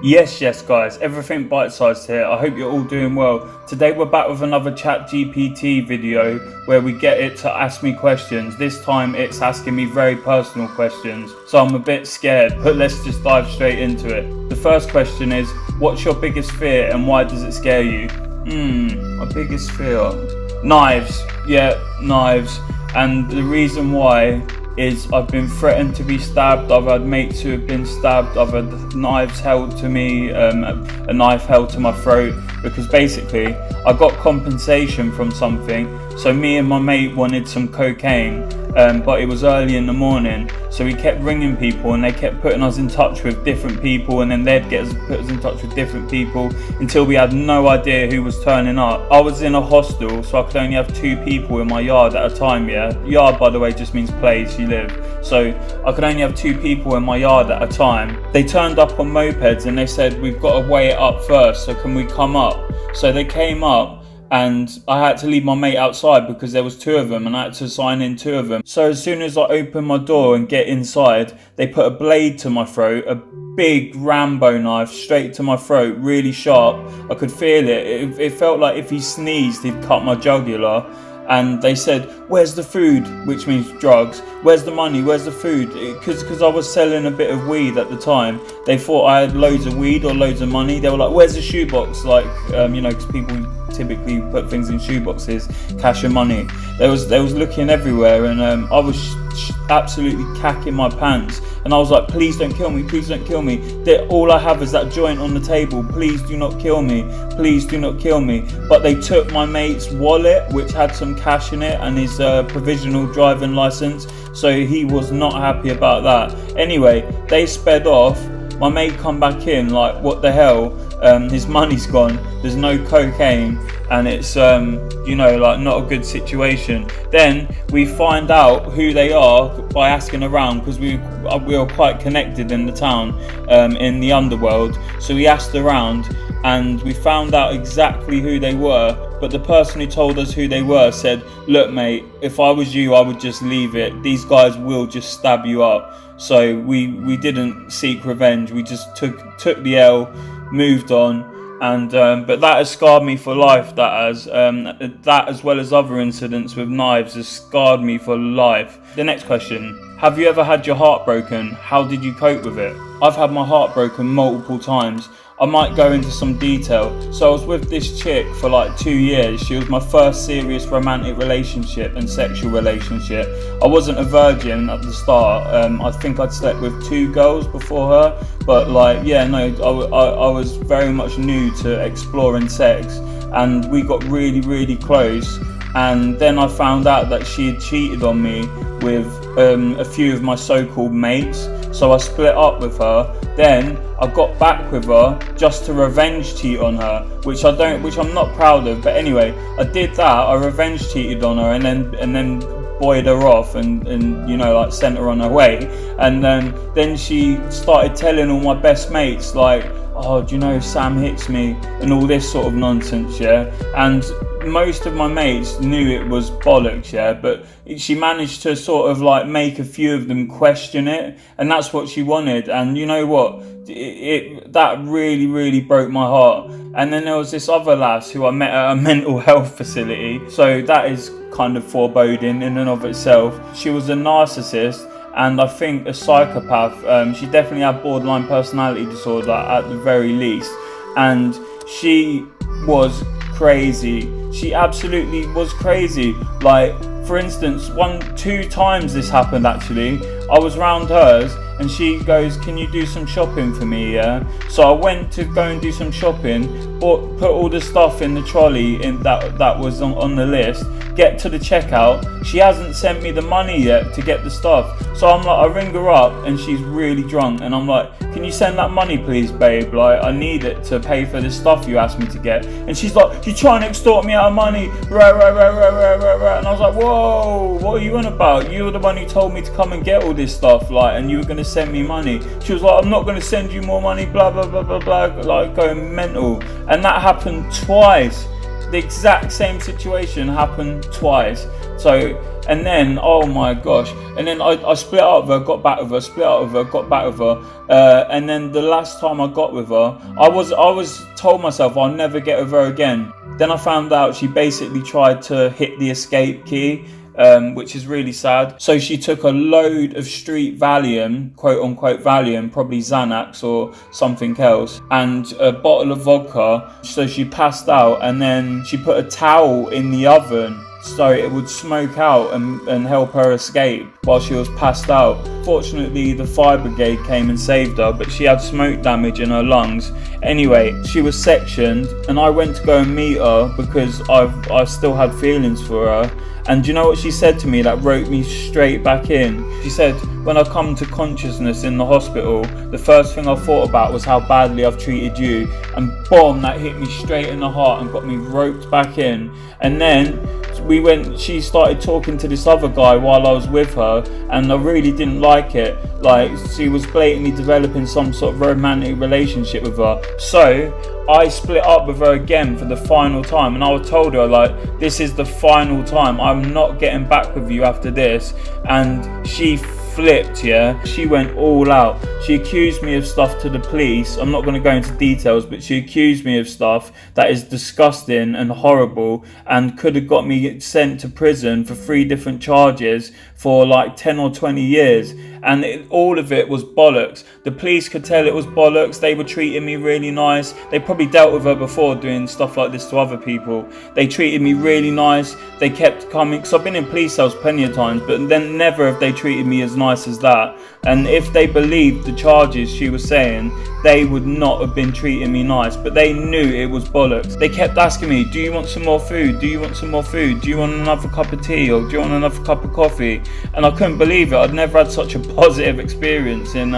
Yes, guys, everything bite-sized here. I hope you're all doing well. Today we're back with another ChatGPT video where we get it to ask me questions. This time it's asking me very personal questions, so I'm a bit scared, but let's just dive straight into it. The first question is, what's your biggest fear and why does it scare you? My biggest fear? Knives. Yeah, knives. And the reason why is I've been threatened to be stabbed. I've had mates who have been stabbed. I've had knives held to me, a knife held to my throat, because basically I got compensation from something. So me and my mate wanted some cocaine, but it was early in the morning, so we kept ringing people and they kept putting us in touch with different people, and then they'd put us in touch with different people until we had no idea who was turning up. I was in a hostel, so I could only have 2 people in my yard at a time. Yard, by the way, just means place you live, so I could only have 2 people in my yard at a time. They turned up on mopeds and they said, we've got to weigh it up first, so can we come up? So they came up, and I had to leave my mate outside because there was 2 of them and I had to sign in 2 of them. So as soon as I opened my door and get inside, they put a blade to my throat, a big Rambo knife straight to my throat, really sharp. I could feel it. It felt like if he sneezed, he'd cut my jugular. And they said, where's the food? Which means drugs. Where's the money? Where's the food? Because I was selling a bit of weed at the time. They thought I had loads of weed or loads of money. They were like, where's the shoebox? Like, because people typically put things in shoeboxes, cash and money. They was looking everywhere, and I was absolutely cacking my pants. And I was like, please don't kill me, please don't kill me. All I have is that joint on the table. Please do not kill me. Please do not kill me. But they took my mate's wallet, which had some cash in it, and his provisional driving license. So he was not happy about that. Anyway, they sped off. My mate come back in like, what the hell? His money's gone. There's no cocaine, and it's like not a good situation. Then we find out who they are by asking around, because we were quite connected in the town, in the underworld. So we asked around and we found out exactly who they were. But the person who told us who they were said, look mate, if I was you, I would just leave it. These guys will just stab you up. So we didn't seek revenge. We just took the L, moved on. And but that has scarred me for life. That as well as other incidents with knives has scarred me for life. The next question: have you ever had your heart broken? How did you cope with it? I've had my heart broken multiple times. I might go into some detail. So I was with this chick for like 2 years. She was my first serious romantic relationship and sexual relationship. I wasn't a virgin at the start. I think I'd slept with 2 girls before her, but I was very much new to exploring sex, and we got really, really close. And then I found out that she had cheated on me with a few of my so-called mates. So I split up with her. Then I got back with her just to revenge cheat on her, which I'm not proud of. But anyway, I did that. I revenge cheated on her, and then buoyed her off and sent her on her way. And then she started telling all my best mates, like, oh, do you know Sam hits me and all this sort of nonsense, yeah. And most of my mates knew it was bollocks, yeah, but she managed to sort of like make a few of them question it, and that's what she wanted. And you know what, that really, really broke my heart. And then there was this other lass who I met at a mental health facility, so that is kind of foreboding in and of itself. She was a narcissist and I think a psychopath. She definitely had borderline personality disorder at the very least, and she was crazy. She absolutely was crazy. Like, for instance, 2 times this happened actually. I was round hers and she goes, can you do some shopping for me, yeah? So I went to go and do some shopping, put all the stuff in the trolley that was on the list, get to the checkout, she hasn't sent me the money yet to get the stuff. So I'm like, I ring her up and she's really drunk, and I'm like, can you send that money please, babe? Like, I need it to pay for the stuff you asked me to get. And she's like, you're trying to extort me out of money, rah, rah, rah, rah, rah, rah, rah. And I was like, whoa, what are you on about? You were the one who told me to come and get all this stuff, like, and you were going to send me money. She was like, I'm not going to send you more money, blah, blah, blah, blah, blah, like going mental. And that happened twice. the exact same situation happened twice. So, and then, oh my gosh, and then I split up with her, got back with her, split up with her, got back with her, and then the last time I got with her, I was told myself I'll never get with her again. Then I found out she basically tried to hit the escape key, which is really sad. So she took a load of street Valium, quote unquote Valium, probably Xanax or something else, and a bottle of vodka. So she passed out, and then she put a towel in the oven so it would smoke out and help her escape while she was passed out. Fortunately, the fire brigade came and saved her, but she had smoke damage in her lungs. Anyway, she was sectioned, and I went to go and meet her because I still had feelings for her. And do you know what she said to me that wrote me straight back in? She said, when I come to consciousness in the hospital, the first thing I thought about was how badly I've treated you. And boom, that hit me straight in the heart and got me roped back in. And then she started talking to this other guy while I was with her, and I really didn't like it. Like, she was blatantly developing some sort of romantic relationship with her. So I split up with her again for the final time, and I told her, like, this is the final time, I'm not getting back with you after this. And she flipped, yeah. She went all out. She accused me of stuff to the police. I'm not going to go into details, but she accused me of stuff that is disgusting and horrible, and could have got me sent to prison for 3 different charges for like 10 or 20 years. And all of it was bollocks. The police could tell it was bollocks. They were treating me really nice. They probably dealt with her before doing stuff like this to other people. They treated me really nice. They kept coming, because I've been in police cells plenty of times, but then never have they treated me as nice as that. And if they believed the charges she was saying, they would not have been treating me nice, but they knew it was bollocks. They kept asking me, do you want some more food? Do you want some more food? Do you want another cup of tea? Or do you want another cup of coffee? And I couldn't believe it. I'd never had such a positive experience in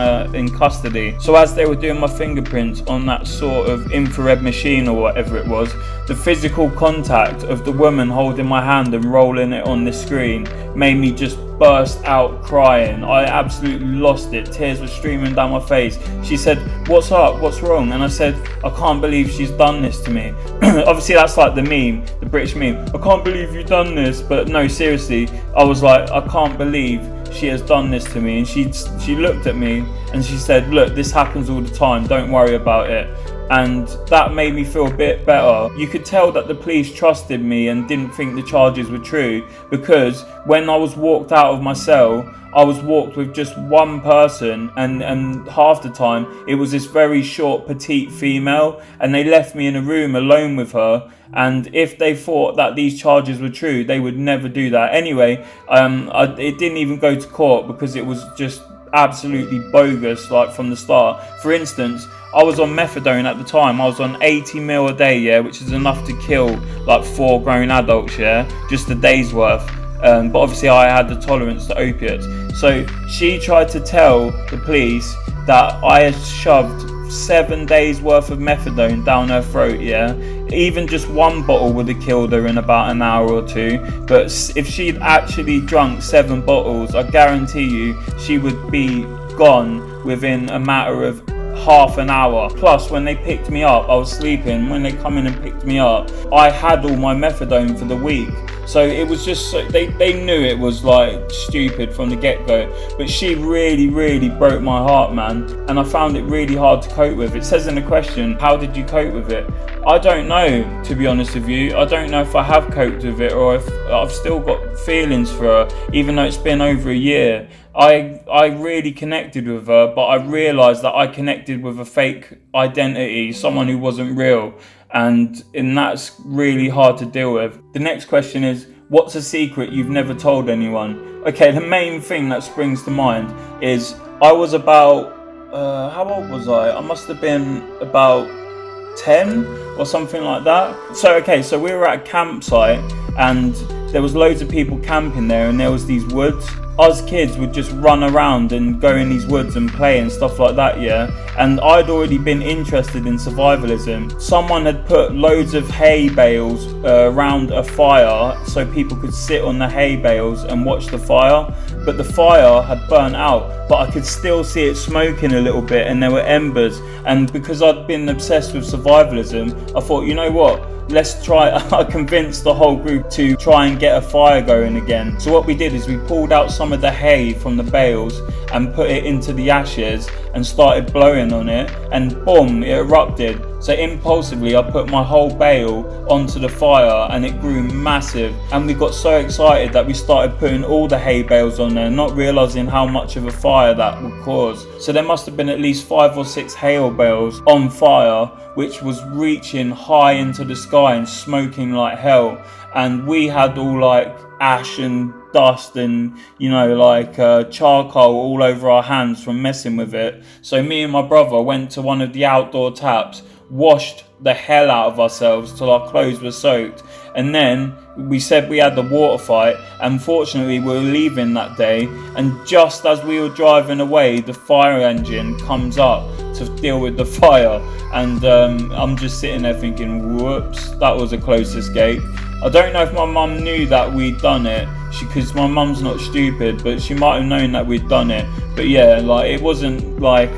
custody. So as they were doing my fingerprints on that sort of infrared machine or whatever it was, the physical contact of the woman holding my hand and rolling it on the screen made me just burst out crying. I absolutely lost it. Tears were streaming down my face. She said, what's up? What's wrong? And I said, I can't believe she's done this to me. Obviously that's like the meme, the British meme. I can't believe you've done this. But no, seriously, I was like, I can't believe she has done this to me. And she looked at me and she said, look, this happens all the time. Don't worry about it. And that made me feel a bit better. You could tell that the police trusted me and didn't think the charges were true, because when I was walked out of my cell, I was walked with just one person, and half the time it was this very short, petite female, and they left me in a room alone with her. And if they thought that these charges were true, they would never do that. Anyway, it didn't even go to court because it was just absolutely bogus, like from the start. For instance, I was on methadone at the time. I was on 80 mil a day, yeah, which is enough to kill like 4 grown adults, yeah, just a day's worth. But obviously I had the tolerance to opiates. So she tried to tell the police that I had shoved 7 days worth of methadone down her throat, yeah. Even just one bottle would have killed her in about an hour or 2. But if she'd actually drunk 7 bottles, I guarantee you she would be gone within a matter of half an hour. Plus, when they picked me up, I was sleeping. When they come in and picked me up, I had all my methadone for the week. So it was just, they knew it was like stupid from the get-go. But she really broke my heart, man. And I found it really hard to cope with. It says in the question, how did you cope with it? I don't know, to be honest with you. I don't know if I have coped with it or if I've still got feelings for her, even though it's been over a year. I really connected with her, but I realised that I connected with a fake identity, someone who wasn't real. And that's really hard to deal with. The next question is, what's a secret you've never told anyone? Okay, the main thing that springs to mind is I was about, how old was I? I must have been about 10 or something like that. So we were at a campsite and there was loads of people camping there, and there was these woods. Us kids would just run around and go in these woods and play and stuff like that, yeah. And I'd already been interested in survivalism. Someone had put loads of hay bales around a fire so people could sit on the hay bales and watch the fire. but the fire had burnt out, but I could still see it smoking a little bit and there were embers. And because I'd been obsessed with survivalism, I thought, you know what, let's try. I convinced the whole group to try and get a fire going again. So what we did is we pulled out some of the hay from the bales and put it into the ashes and started blowing on it, and boom, it erupted. So impulsively I put my whole bale onto the fire and it grew massive, and we got so excited that we started putting all the hay bales on there, not realizing how much of a fire that would cause. So there must have been at least 5 or 6 hay bales on fire, which was reaching high into the sky and smoking like hell. And we had all like ash and dust and, you know, like charcoal all over our hands from messing with it. So me and my brother went to one of the outdoor taps, washed the hell out of ourselves till our clothes were soaked, and then we said we had the water fight. Unfortunately, we were leaving that day, and just as we were driving away, the fire engine comes up to deal with the fire, and I'm just sitting there thinking, whoops, that was a close escape. I don't know if my mum knew that we'd done it, because my mum's not stupid, but she might have known that we'd done it. But yeah, like, it wasn't like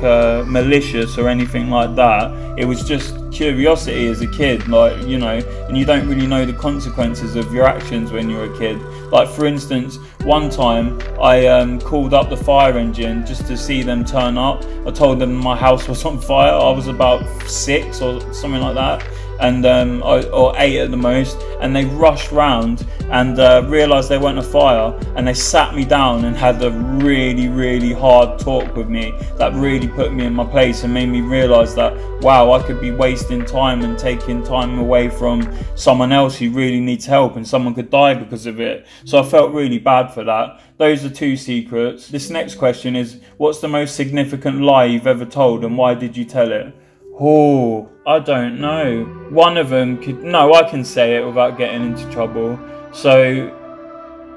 malicious or anything like that. It was just curiosity as a kid, like, you know, and you don't really know the consequences of your actions when you're a kid. Like, for instance, one time I called up the fire engine just to see them turn up. I told them my house was on fire. I was about 6 or something like that, and or 8 at the most, and they rushed round and realised there weren't a fire, and they sat me down and had a really hard talk with me that really put me in my place and made me realise that, wow, I could be wasting time and taking time away from someone else who really needs help, and someone could die because of it. So I felt really bad for that. Those are 2 secrets. This next question is, what's the most significant lie you've ever told, and why did you tell it? Oh, I don't know. One of them I can say it without getting into trouble. So,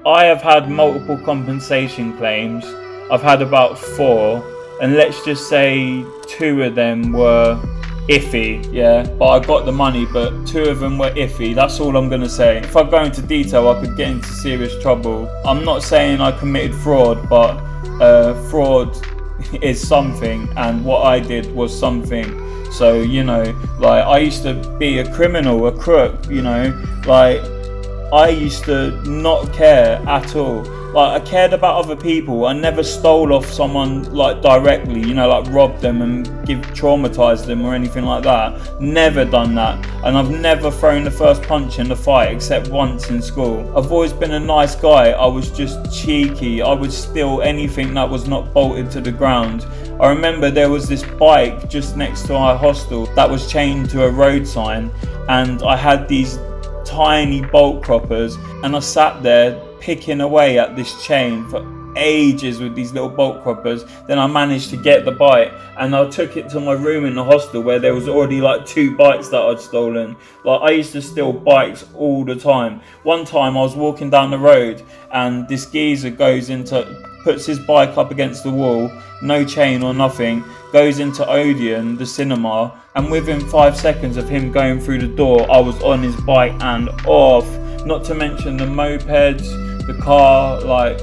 I have had multiple compensation claims. I've had about 4, and let's just say 2 of them were iffy, yeah, but I got the money, but 2 of them were iffy. That's all I'm gonna say. If I go into detail, I could get into serious trouble. I'm not saying I committed fraud, but fraud is something, and what I did was something. So, you know, like, I used to be a criminal, a crook, you know, like, I used to not care at all. Like, I cared about other people. I never stole off someone, like, directly, you know, like robbed them and traumatized them or anything like that. Never done that. And I've never thrown the first punch in the fight except once in school. I've always been a nice guy. I was just cheeky. I would steal anything that was not bolted to the ground. I remember there was this bike just next to our hostel that was chained to a road sign, and I had these tiny bolt croppers, and I sat there picking away at this chain for ages with these little bolt croppers. Then I managed to get the bike, and I took it to my room in the hostel where there was already like 2 bikes that I'd stolen. Like, I used to steal bikes all the time. One time I was walking down the road, and this geezer puts his bike up against the wall, no chain or nothing, goes into Odeon, the cinema, and within 5 seconds of him going through the door, I was on his bike and off. Not to mention the mopeds, the car, like,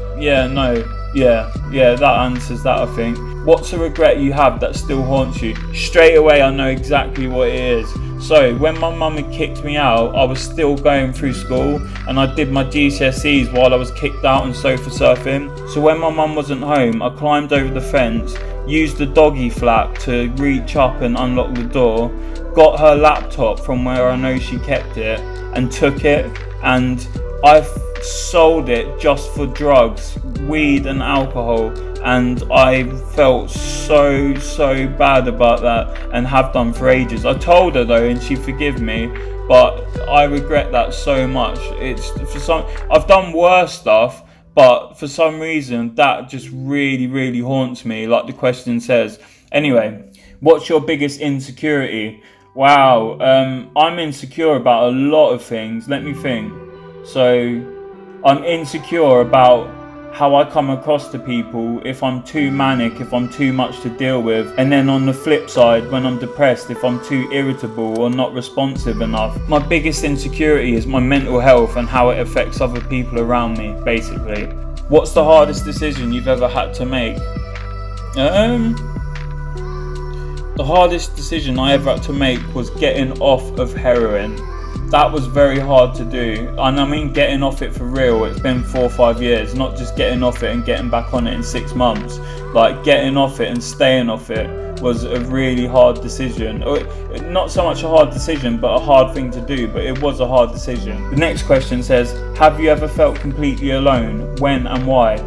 that answers that, I think. What's a regret you have that still haunts you? Straight away I know exactly what it is. So, when my mum had kicked me out, I was still going through school, and I did my GCSEs while I was kicked out and sofa surfing. So when my mum wasn't home, I climbed over the fence, used the doggy flap to reach up and unlock the door, got her laptop from where I know she kept it, and took it, and I've sold it just for drugs, weed and alcohol, and I felt so bad about that, and have done for ages. I told her though, and she forgave me, but I regret that so much. I've done worse stuff, but for some reason that just really haunts me, like the question says. Anyway, what's your biggest insecurity? Wow, I'm insecure about a lot of things. Let me think. So, I'm insecure about how I come across to people, if I'm too manic, if I'm too much to deal with, and then on the flip side, when I'm depressed, if I'm too irritable or not responsive enough. My biggest insecurity is my mental health and how it affects other people around me, basically. What's the hardest decision you've ever had to make? The hardest decision I ever had to make was getting off of heroin. That was very hard to do, and I mean getting off it for real. It's been 4 or 5 years, not just getting off it and getting back on it in 6 months. Like getting off it and staying off it was a really hard decision. Not so much a hard decision, but a hard thing to do, but it was a hard decision. The next question says, have you ever felt completely alone? When and why?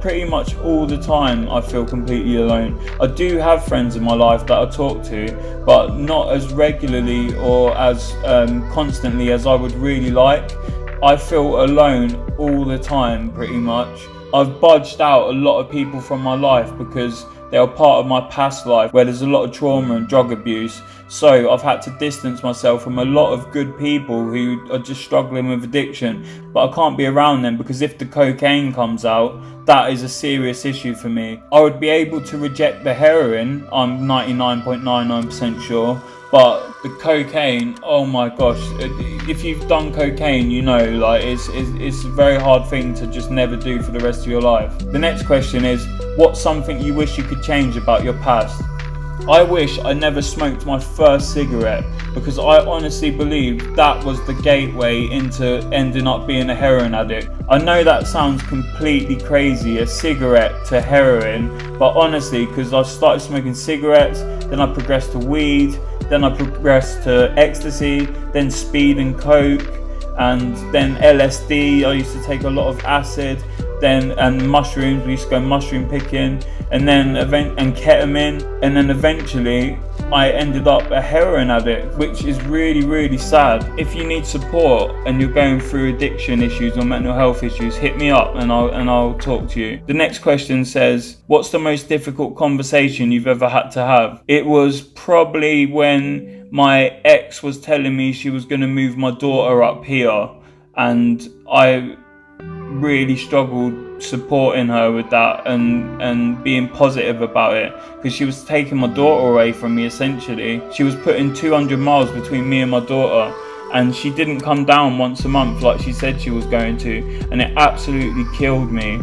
Pretty much all the time I feel completely alone. I do have friends in my life that I talk to, but not as regularly or as constantly as I would really like. I feel alone all the time, pretty much. I've budged out a lot of people from my life because they are part of my past life where there's a lot of trauma and drug abuse. So I've had to distance myself from a lot of good people who are just struggling with addiction, but I can't be around them because if the cocaine comes out, that is a serious issue for me. I would be able to reject the heroin, I'm 99.99% sure, but the cocaine, oh my gosh, if you've done cocaine, you know, like it's a very hard thing to just never do for the rest of your life. The next question is, what's something you wish you could change about your past? I wish I never smoked my first cigarette because I honestly believe that was the gateway into ending up being a heroin addict. I know that sounds completely crazy, a cigarette to heroin, but honestly, because I started smoking cigarettes, then I progressed to weed, then I progressed to ecstasy, then speed and coke, and then LSD. I used to take a lot of acid, and mushrooms. We used to go mushroom picking, and then ketamine, and then eventually I ended up a heroin addict, which is really, really sad. If you need support and you're going through addiction issues or mental health issues, hit me up and I'll talk to you. The next question says, what's the most difficult conversation you've ever had to have? It was probably when my ex was telling me she was going to move my daughter up here, and I really struggled supporting her with that and being positive about it, because she was taking my daughter away from me essentially. She was putting 200 miles between me and my daughter, and she didn't come down once a month like she said she was going to, and it absolutely killed me.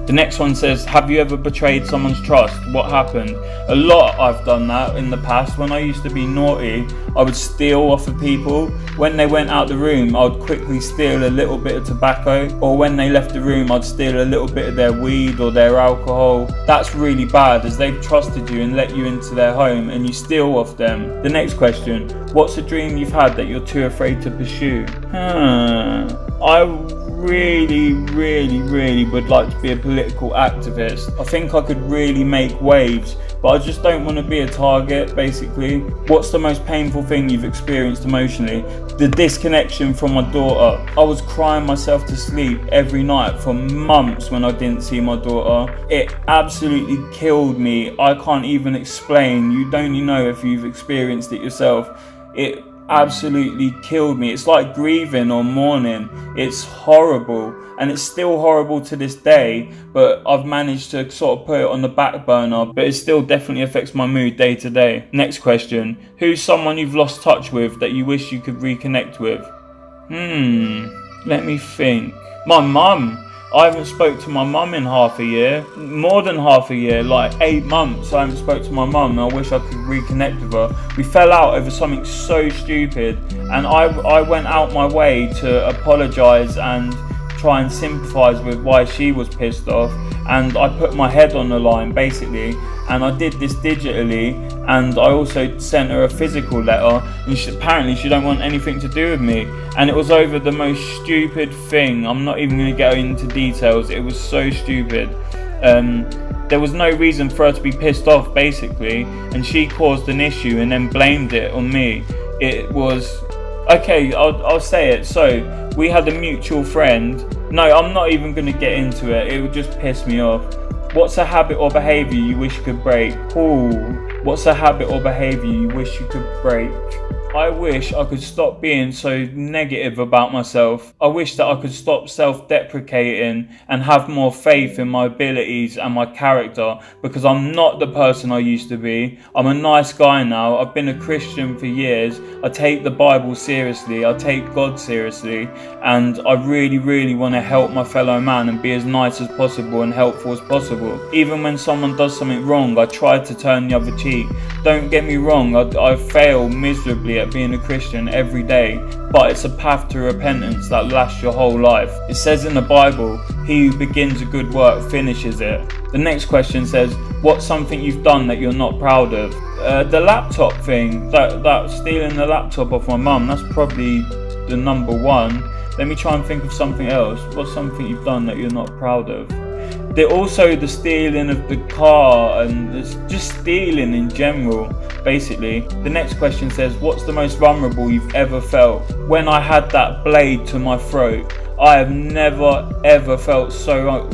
The next one says, have you ever betrayed someone's trust? What happened? A lot. I've done that in the past. When I used to be naughty, I would steal off of people. When they went out the room, I would quickly steal a little bit of tobacco, or when they left the room, I'd steal a little bit of their weed or their alcohol. That's really bad, as they've trusted you and let you into their home and you steal off them. The next question, what's a dream you've had that you're too afraid to pursue? I really would like to be a political activist. I think I could really make waves, but I just don't want to be a target, basically. What's the most painful thing you've experienced emotionally? The disconnection from my daughter. I was crying myself to sleep every night for months when I didn't see my daughter. It absolutely killed me. I can't even explain. You don't even know if you've experienced it yourself. It absolutely killed me. It's like grieving or mourning. It's horrible, and it's still horrible to this day, but I've managed to sort of put it on the back burner, but it still definitely affects my mood day to day. Next question, who's someone you've lost touch with that you wish you could reconnect with? Let me think. My mum. I haven't spoke to my mum in half a year, more than half a year, like 8 months I haven't spoke to my mum, and I wish I could reconnect with her. We fell out over something so stupid, and I went out my way to apologise and try and sympathise with why she was pissed off, and I put my head on the line basically, and I did this digitally, and I also sent her a physical letter, and apparently she don't want anything to do with me, and it was over the most stupid thing. I'm not even going to go into details. It was so stupid. There was no reason for her to be pissed off basically, and she caused an issue and then blamed it on me. It was okay, I'll say it. So we had a mutual friend. No, I'm not even going to get into it. It would just piss me off. What's a habit or behaviour you wish you could break? What's a habit or behaviour you wish you could break? I wish I could stop being so negative about myself. I wish that I could stop self-deprecating and have more faith in my abilities and my character, because I'm not the person I used to be. I'm a nice guy now. I've been a Christian for years. I take the Bible seriously. I take God seriously. And I really want to help my fellow man and be as nice as possible and helpful as possible. Even when someone does something wrong, I try to turn the other cheek. Don't get me wrong, I fail miserably at being a Christian every day, but it's a path to repentance that lasts your whole life. It says in the Bible, he who begins a good work finishes it. The next question says, what's something you've done that you're not proud of? The laptop thing, that stealing the laptop off my mum, that's probably the number one. Let me try and think of something else. What's something you've done that you're not proud of? Also the stealing of the car, and just stealing in general, basically. The next question says, what's the most vulnerable you've ever felt? When I had that blade to my throat, I have never ever felt so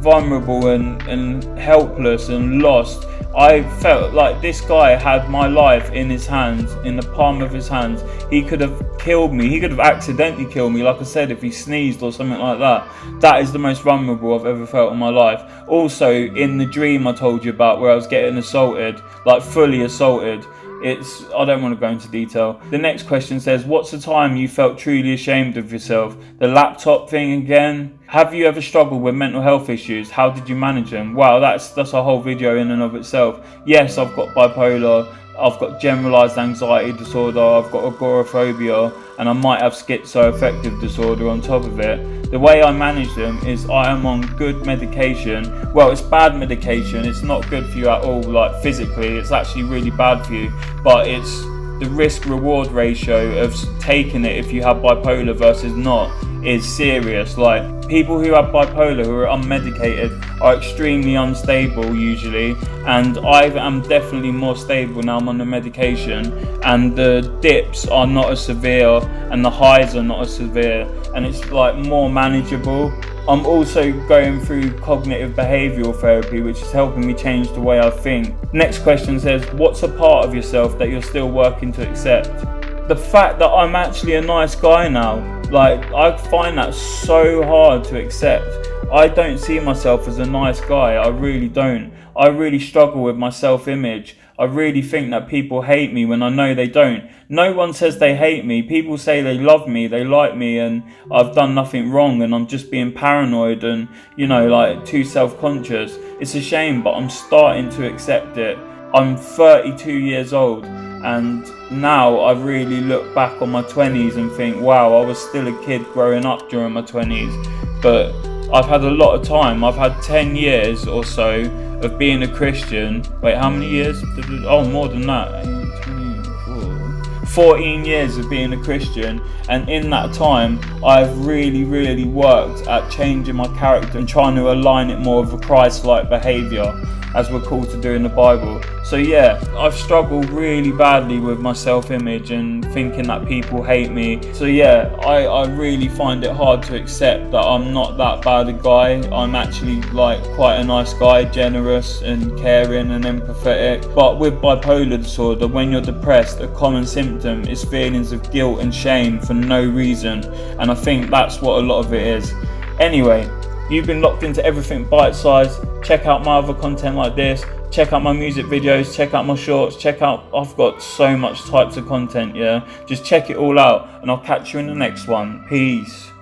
vulnerable and helpless and lost. I felt like this guy had my life in his hands, in the palm of his hands. He could have killed me. He could have accidentally killed me, like I said, if he sneezed or something like that. That is the most vulnerable I've ever felt in my life. Also, in the dream I told you about where I was getting assaulted, like fully assaulted, I don't want to go into detail. The next question says, what's the time you felt truly ashamed of yourself? The laptop thing again. Have you ever struggled with mental health issues? How did you manage them? Wow, that's a whole video in and of itself. Yes, I've got bipolar, I've got generalized anxiety disorder, I've got agoraphobia, and I might have schizoaffective disorder on top of it. The way I manage them is I am on good medication. Well, it's bad medication. It's not good for you at all, like physically. It's actually really bad for you. But it's the risk-reward ratio of taking it if you have bipolar versus not is serious. Like, people who have bipolar who are unmedicated are extremely unstable usually, and I am definitely more stable now I'm on the medication, and the dips are not as severe and the highs are not as severe, and it's like more manageable. I'm also going through cognitive behavioural therapy, which is helping me change the way I think. Next question says, what's a part of yourself that you're still working to accept? The fact that I'm actually a nice guy now. Like, I find that so hard to accept. I don't see myself as a nice guy. I really don't. I really struggle with my self-image. I really think that people hate me when I know they don't. No one says they hate me. People say they love me, they like me, and I've done nothing wrong, and I'm just being paranoid and, like too self-conscious. It's a shame, but I'm starting to accept it. I'm 32 years old, and now I really look back on my 20s and think, wow, I was still a kid growing up during my 20s. But I've had a lot of time. I've had 10 years or so of being a Christian. Wait, how many years? Oh, more than that. 14 years of being a Christian, and in that time I've really worked at changing my character and trying to align it more with a Christ-like behaviour, as we're called to do in the Bible. So yeah, I've struggled really badly with my self-image and thinking that people hate me. So yeah, I really find it hard to accept that I'm not that bad a guy. I'm actually like quite a nice guy, generous and caring and empathetic. But with bipolar disorder, when you're depressed, a common symptom is feelings of guilt and shame for no reason. And I think that's what a lot of it is. Anyway, you've been locked into Everything Bite Size. Check out my other content like this. Check out my music videos. Check out my shorts. I've got so much types of content, yeah. Just check it all out, and I'll catch you in the next one. Peace.